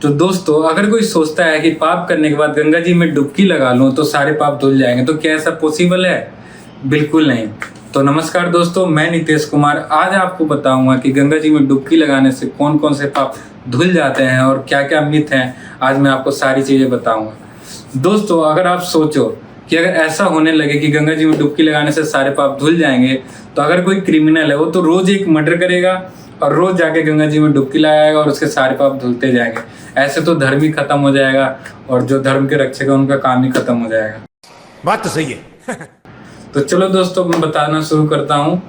तो दोस्तों अगर कोई सोचता है कि पाप करने के बाद गंगा जी में डुबकी लगा लूं तो सारे पाप धुल जाएंगे, तो क्या ऐसा पॉसिबल है? बिल्कुल नहीं। तो नमस्कार दोस्तों, मैं नितेश कुमार आज आपको बताऊंगा कि गंगा जी में डुबकी लगाने से कौन कौन से पाप धुल जाते हैं और क्या क्या मिथ हैं। आज मैं आपको सारी चीजें बताऊंगा। दोस्तों अगर आप सोचो कि अगर ऐसा होने लगे कि गंगा जी में डुबकी लगाने से सारे पाप धुल जाएंगे, तो अगर कोई क्रिमिनल है वो तो रोज एक मर्डर करेगा और रोज जाके गंगा जी में डुबकी लगाएगा और उसके सारे पाप धुलते जाएंगे। ऐसे तो धर्म ही खत्म हो जाएगा और जो धर्म के रक्षक है उनका काम ही खत्म हो जाएगा। बात तो सही है। तो चलो दोस्तों मैं बताना शुरू करता हूँ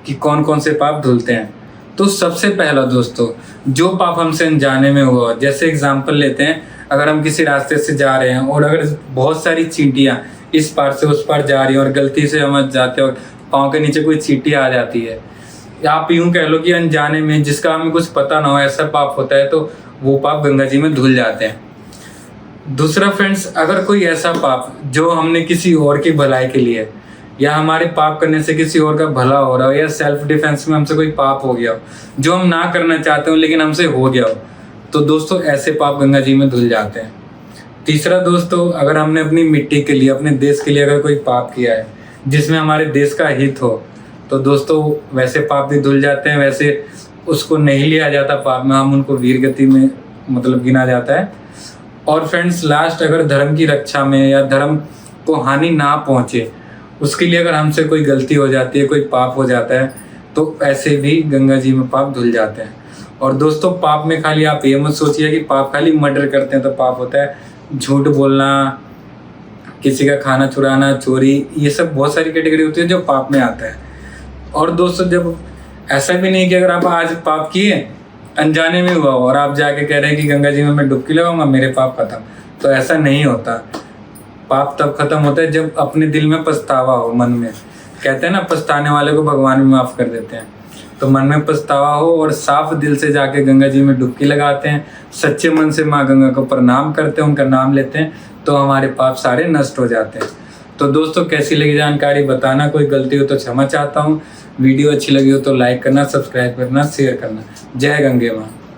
कि कौन कौन से पाप धुलते हैं। तो सबसे पहला दोस्तों, जो पाप हमसे अनजाने में हुआ, जैसे एग्जाम्पल लेते हैं, अगर हम किसी रास्ते से जा रहे हैं और अगर बहुत सारी चींटियां इस पार से उस पार जा रही हैं और गलती से हम जाते हो पाँव के नीचे कोई चींटी आ जाती है, आप यूं कह लो कि अनजाने में जिसका हमें कुछ पता ना हो ऐसा पाप होता है, तो वो पाप गंगा जी में धुल जाते हैं। दूसरा फ्रेंड्स, अगर कोई ऐसा पाप जो हमने किसी और की भलाई के लिए या हमारे पाप करने से किसी और का भला हो रहा हो या सेल्फ डिफेंस में हमसे कोई पाप हो गया हो जो हम ना करना चाहते हो लेकिन हमसे हो गया हो, तो दोस्तों ऐसे पाप गंगा जी में धुल जाते हैं। तीसरा दोस्तों, अगर हमने अपनी मिट्टी के लिए, अपने देश के लिए अगर कोई पाप किया है जिसमें हमारे देश का हित हो, तो दोस्तों वैसे पाप भी धुल जाते हैं। वैसे उसको नहीं लिया जाता पाप में, हम उनको वीर गति में मतलब गिना जाता है। और फ्रेंड्स लास्ट, अगर धर्म की रक्षा में या धर्म को हानि ना पहुंचे उसके लिए अगर हमसे कोई गलती हो जाती है, कोई पाप हो जाता है, तो ऐसे भी गंगा जी में पाप धुल जाते हैं। और दोस्तों पाप में खाली आप ये मत सोचिए कि पाप खाली मर्डर करते हैं तो पाप होता है। झूठ बोलना, किसी का खाना चुराना, चोरी, ये सब बहुत सारी कैटेगरी होती है जो पाप में आता है। और दोस्तों जब ऐसा भी नहीं कि अगर आप आज पाप किए अनजाने में हुआ और आप जाके कह रहे हैं कि गंगा जी में मैं डुबकी लगाऊंगा मेरे पाप खत्म, तो ऐसा नहीं होता। पाप तब खत्म होता है जब अपने दिल में पछतावा हो, मन में। कहते हैं ना, पछताने वाले को भगवान भी माफ कर देते हैं। तो मन में पछतावा हो और साफ दिल से जाके गंगा जी में डुबकी लगाते हैं, सच्चे मन से माँ गंगा को प्रणाम करते हैं, उनका नाम लेते हैं, तो हमारे पाप सारे नष्ट हो जाते हैं। तो दोस्तों कैसी लगी जानकारी बताना, कोई गलती हो तो क्षमा चाहता हूँ। वीडियो अच्छी लगी हो तो लाइक करना, सब्सक्राइब करना, शेयर करना। जय गंगे माँ।